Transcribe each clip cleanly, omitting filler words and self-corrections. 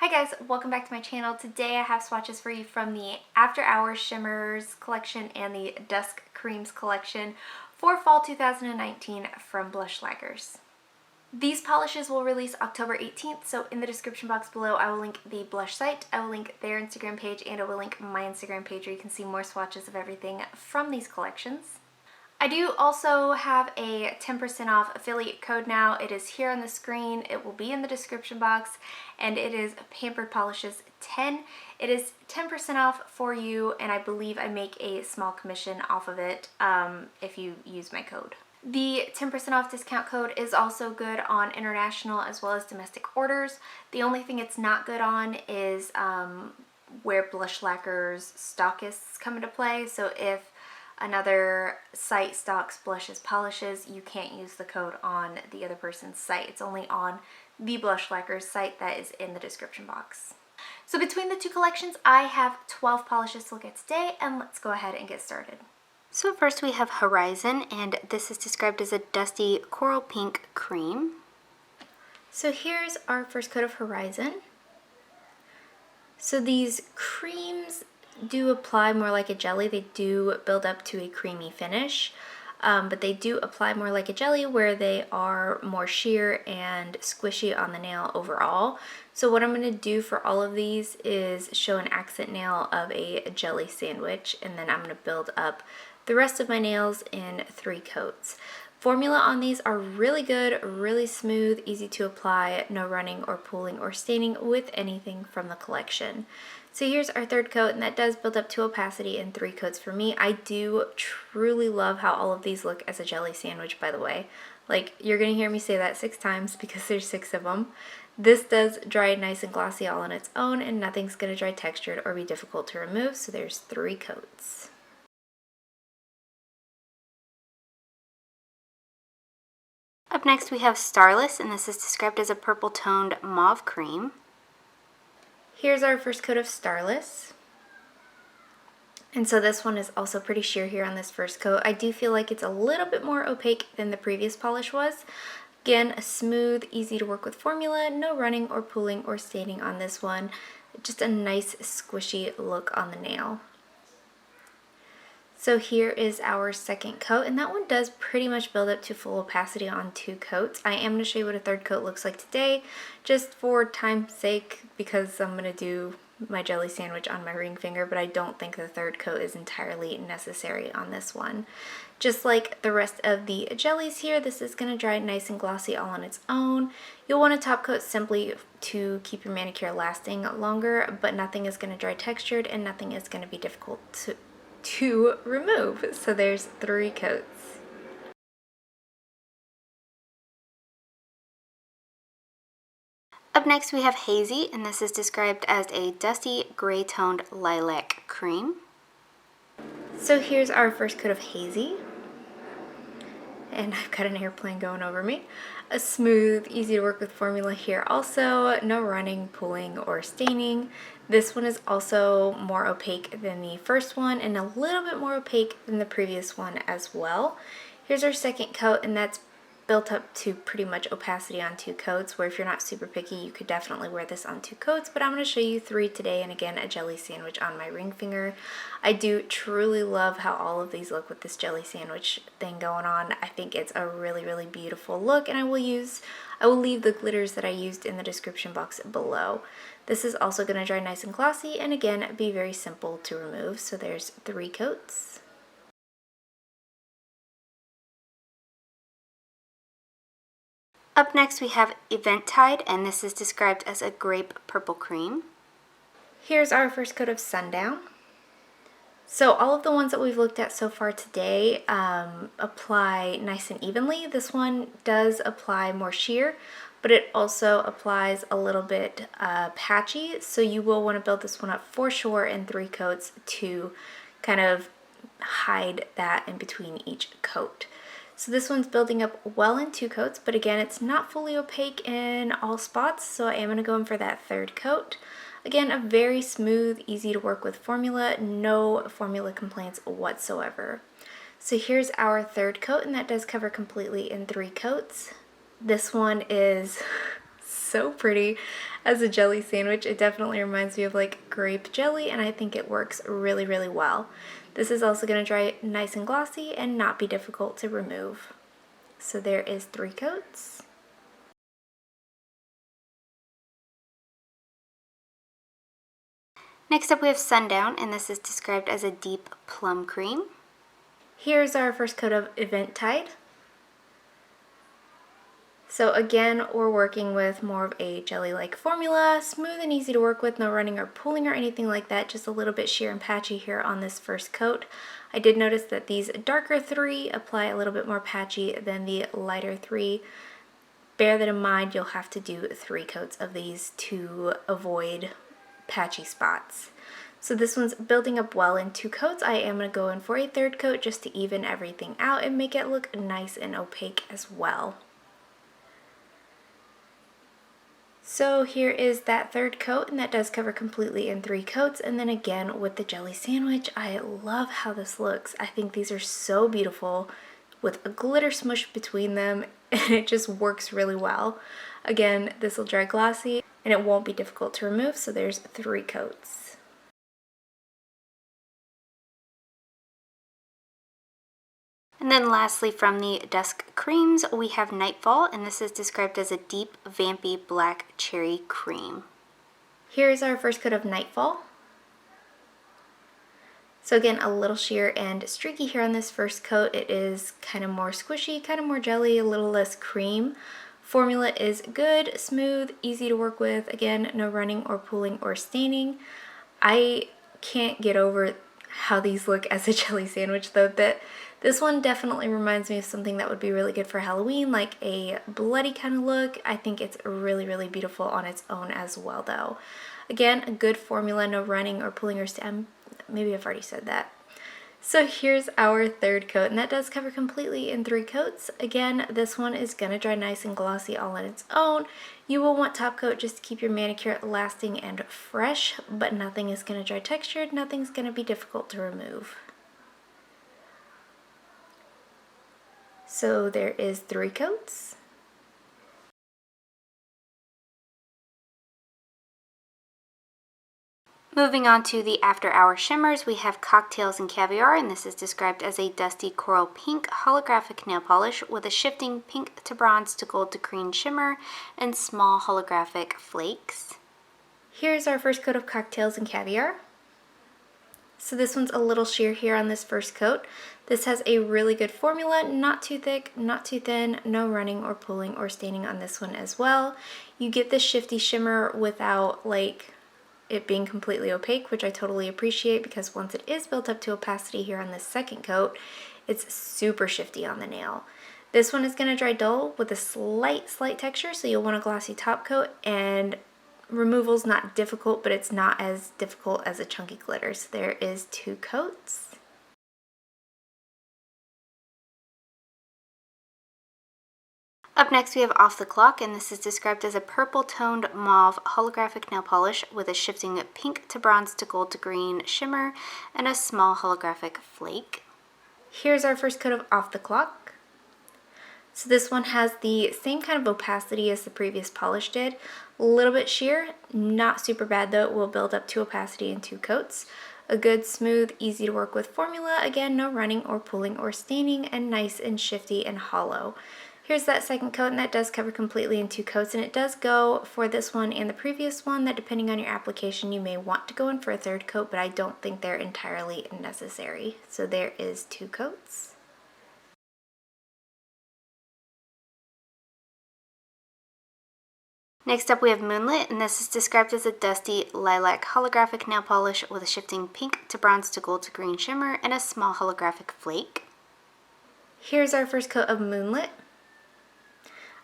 Hi guys, welcome back to my channel. Today I have swatches for you from the After Hours Shimmers Collection and the Dusk Cremes Collection for Fall 2019 from Blush Lacquers. These polishes will release October 18th, so in the description box below I will link the Blush site, I will link their Instagram page, and I will link my Instagram page where you can see more swatches of everything from these collections. I do also have a 10% off affiliate code now. It is here on the screen. It will be in the description box, and it is Pampered Polishes 10. It is 10% off for you, and I believe I make a small commission off of it if you use my code. The 10% off discount code is also good on international as well as domestic orders. The only thing it's not good on is where Blush Lacquers stockists come into play. So if another site stocks Blushes Polishes, you can't use the code on the other person's site. It's only on the Blush Lacquers site that is in the description box. So between the two collections, I have 12 polishes to look at today, and let's go ahead and get started. So first we have Horizon, and this is described as a dusty coral pink cream. So here's our first coat of Horizon. So these creams do apply more like a jelly. They do build up to a creamy finish, but they do apply more like a jelly where they are more sheer and squishy on the nail overall. So what I'm going to do for all of these is show an accent nail of a jelly sandwich, and then I'm going to build up the rest of my nails in 3 coats. Formula on these are really good, really smooth, easy to apply, no running or pooling or staining with anything from the collection. So here's our 3rd coat, and that does build up to opacity in 3 coats for me. I do truly love how all of these look as a jelly sandwich, by the way. Like, you're going to hear me say that 6 times because there's 6 of them. This does dry nice and glossy all on its own, and nothing's going to dry textured or be difficult to remove, so there's 3 coats. Up next we have Starless, and this is described as a purple toned mauve cream. Here's our first coat of Starless. And so this one is also pretty sheer here on this first coat. I do feel like it's a little bit more opaque than the previous polish was. Again, a smooth, easy to work with formula, no running or pooling or staining on this one. Just a nice squishy look on the nail. So here is our 2nd coat, and that one does pretty much build up to full opacity on 2 coats. I am going to show you what a 3rd coat looks like today, just for time's sake, because I'm going to do my jelly sandwich on my ring finger, but I don't think the 3rd coat is entirely necessary on this one. Just like the rest of the jellies here, this is going to dry nice and glossy all on its own. You'll want to top coat simply to keep your manicure lasting longer, but nothing is going to dry textured and nothing is going to be difficult to remove. So there's 3 coats. Up next we have Hazy, and this is described as a dusty gray toned lilac cream. So here's our first coat of Hazy. And I've got an airplane going over me. A smooth, easy to work with formula here also, no running, pooling, or staining. This one is also more opaque than the first one and a little bit more opaque than the previous one as well. Here's our 2nd coat, and that's built up to pretty much opacity on 2 coats, where if you're not super picky, you could definitely wear this on 2 coats, but I'm going to show you 3 today, and again, a jelly sandwich on my ring finger. I do truly love how all of these look with this jelly sandwich thing going on. I think it's a really, really beautiful look, and I will leave the glitters that I used in the description box below. This is also going to dry nice and glossy, and again, be very simple to remove, so there's 3 coats. Up next we have Eventide, and this is described as a grape purple cream. Here's our first coat of Sundown. So all of the ones that we've looked at so far today apply nice and evenly. This one does apply more sheer, but it also applies a little bit patchy, so you will want to build this one up for sure in 3 coats to kind of hide that in between each coat. So this one's building up well in 2 coats, but again, it's not fully opaque in all spots, so I am going to go in for that 3rd coat. Again, a very smooth, easy to work with formula, no formula complaints whatsoever. So here's our 3rd coat, and that does cover completely in 3 coats. This one is so pretty as a jelly sandwich. It definitely reminds me of like grape jelly, and I think it works really, really well. This is also going to dry nice and glossy and not be difficult to remove. So there is 3 coats. Next up we have Sundown, and this is described as a deep plum cream. Here's our first coat of Eventide. So again, we're working with more of a jelly-like formula, smooth and easy to work with, no running or pooling or anything like that, just a little bit sheer and patchy here on this first coat. I did notice that these darker 3 apply a little bit more patchy than the lighter 3. Bear that in mind, you'll have to do 3 coats of these to avoid patchy spots. So this one's building up well in 2 coats. I am going to go in for a 3rd coat just to even everything out and make it look nice and opaque as well. So here is that 3rd coat, and that does cover completely in 3 coats. And then again with the jelly sandwich, I love how this looks. I think these are so beautiful with a glitter smush between them, and it just works really well. Again, this will dry glossy and it won't be difficult to remove, so there's 3 coats. And then lastly, from the Dusk Cremes, we have Nightfall, and this is described as a deep, vampy black cherry cream. Here's our first coat of Nightfall. So again, a little sheer and streaky here on this first coat. It is kind of more squishy, kind of more jelly, a little less cream. Formula is good, smooth, easy to work with. Again, no running or pooling or staining. I can't get over how these look as a jelly sandwich though. This one definitely reminds me of something that would be really good for Halloween, like a bloody kind of look. I think it's really, really beautiful on its own as well though. Again, a good formula, no running or pulling or maybe I've already said that. So here's our 3rd coat, and that does cover completely in 3 coats. Again, this one is going to dry nice and glossy all on its own. You will want top coat just to keep your manicure lasting and fresh, but nothing is going to dry textured, nothing's going to be difficult to remove. So there is 3 coats. Moving on to the After Hours Shimmers, we have Cocktails and Caviar, and this is described as a dusty coral pink holographic nail polish with a shifting pink to bronze to gold to green shimmer and small holographic flakes. Here's our first coat of Cocktails and Caviar. So this one's a little sheer here on this first coat. This has a really good formula, not too thick, not too thin, no running or pulling or staining on this one as well. You get this shifty shimmer without like it being completely opaque, which I totally appreciate, because once it is built up to opacity here on this 2nd coat, it's super shifty on the nail. This one is going to dry dull with a slight texture, so you'll want a glossy top coat, and removal's not difficult, but it's not as difficult as a chunky glitter. So there is 2 coats. Up next we have Off the Clock, and this is described as a purple toned mauve holographic nail polish with a shifting pink to bronze to gold to green shimmer and a small holographic flake. Here's our first coat of Off the Clock. So this one has the same kind of opacity as the previous polish did. A little bit sheer, not super bad though. It will build up to opacity in 2 coats. A good, smooth, easy to work with formula. Again, no running or pulling or staining, and nice and shifty and hollow. Here's that 2nd coat, and that does cover completely in 2 coats, and it does go for this one and the previous one that depending on your application you may want to go in for a 3rd coat, but I don't think they're entirely necessary. So there is 2 coats. Next up we have Moonlit, and this is described as a dusty lilac holographic nail polish with a shifting pink to bronze to gold to green shimmer and a small holographic flake. Here's our first coat of Moonlit.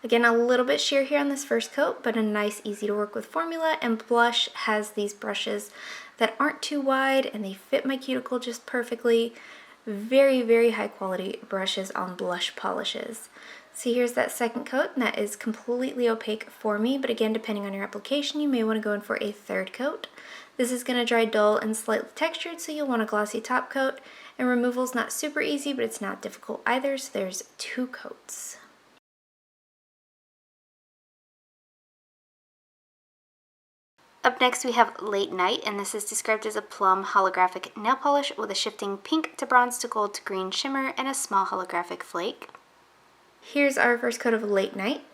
Again, a little bit sheer here on this first coat, but a nice, easy to work with formula. And Blush has these brushes that aren't too wide, and they fit my cuticle just perfectly. Very, very high quality brushes on Blush Polishes. So here's that 2nd coat, and that is completely opaque for me, but again, depending on your application, you may want to go in for a 3rd coat. This is going to dry dull and slightly textured, so you'll want a glossy top coat, and removal's not super easy, but it's not difficult either, so there's 2 coats. Up next we have Late Night, and this is described as a plum holographic nail polish with a shifting pink to bronze to gold to green shimmer and a small holographic flake. Here's our first coat of Late Night.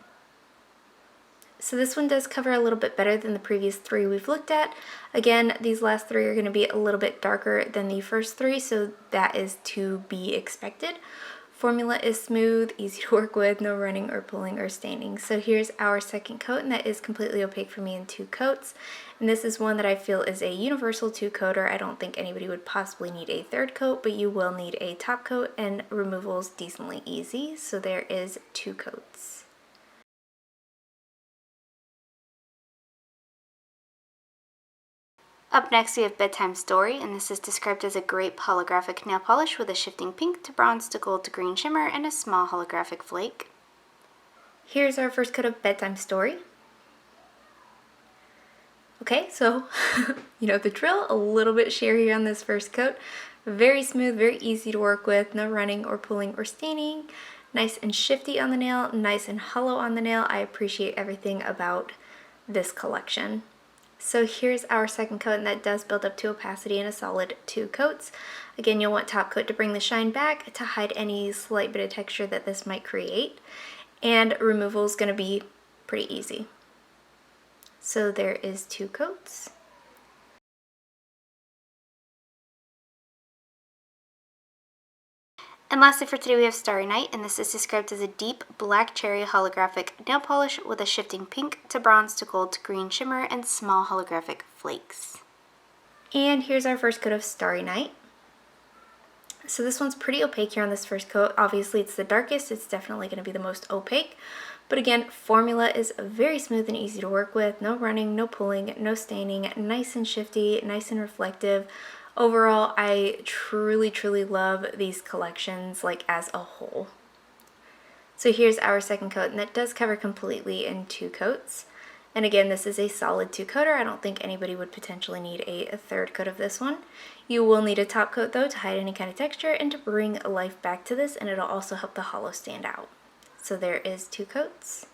So this one does cover a little bit better than the previous three we've looked at. Again, these last three are going to be a little bit darker than the first three, so that is to be expected. Formula is smooth, easy to work with, no running or pulling or staining. So here's our second coat, and that is completely opaque for me in 2 coats. And this is one that I feel is a universal 2-coater. I don't think anybody would possibly need a 3rd coat, but you will need a top coat, and removal is decently easy. So there is 2 coats. Up next we have Bedtime Story, and this is described as a grape holographic nail polish with a shifting pink to bronze to gold to green shimmer and a small holographic flake. Here's our first coat of Bedtime Story. Okay, so you know the drill, a little bit sheery on this first coat. Very smooth, very easy to work with, no running or pulling or staining. Nice and shifty on the nail, nice and hollow on the nail. I appreciate everything about this collection. So here's our second coat, and that does build up to opacity in a solid 2 coats. Again, you'll want top coat to bring the shine back, to hide any slight bit of texture that this might create. And removal is going to be pretty easy. So there is 2 coats. And lastly for today we have Starry Night, and this is described as a deep black cherry holographic nail polish with a shifting pink to bronze to gold to green shimmer and small holographic flakes. And here's our first coat of Starry Night. So this one's pretty opaque here on this first coat. Obviously it's the darkest, it's definitely going to be the most opaque. But again, formula is very smooth and easy to work with. No running, no pulling, no staining, nice and shifty, nice and reflective. Overall, I truly, truly love these collections, like as a whole. So here's our second coat, and that does cover completely in 2 coats. And again, this is a solid 2-coater. I don't think anybody would potentially need a 3rd coat of this one. You will need a top coat though to hide any kind of texture and to bring life back to this, and it'll also help the hollow stand out. So there is 2 coats.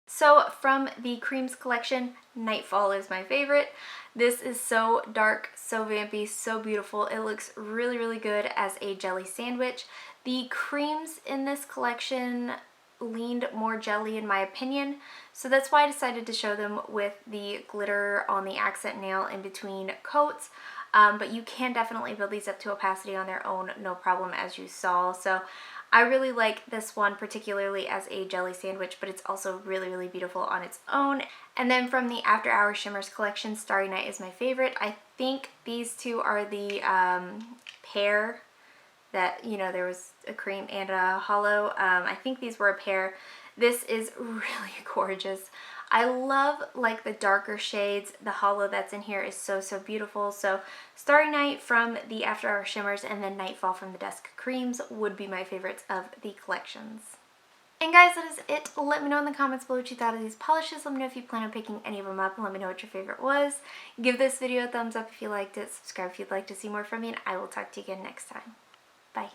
So from the Creams collection, Nightfall is my favorite. This is so dark, so vampy, so beautiful. It looks really, really good as a jelly sandwich. The creams in this collection leaned more jelly in my opinion, so that's why I decided to show them with the glitter on the accent nail in between coats. But you can definitely build these up to opacity on their own, no problem, as you saw. So I really like this one particularly as a jelly sandwich, but it's also really, really beautiful on its own. And then from the After Hours Shimmers collection, Starry Night is my favorite. I think these two are the pair that, you know, there was a cream and a hollow. I think these were a pair. This is really gorgeous. I love like the darker shades. The hollow that's in here is so, so beautiful. So Starry Night from the After Hours Shimmers and then Nightfall from the Dusk Cremes would be my favorites of the collections. And guys, that is it. Let me know in the comments below what you thought of these polishes. Let me know if you plan on picking any of them up, and let me know what your favorite was. Give this video a thumbs up if you liked it. Subscribe if you'd like to see more from me, and I will talk to you again next time. Bye.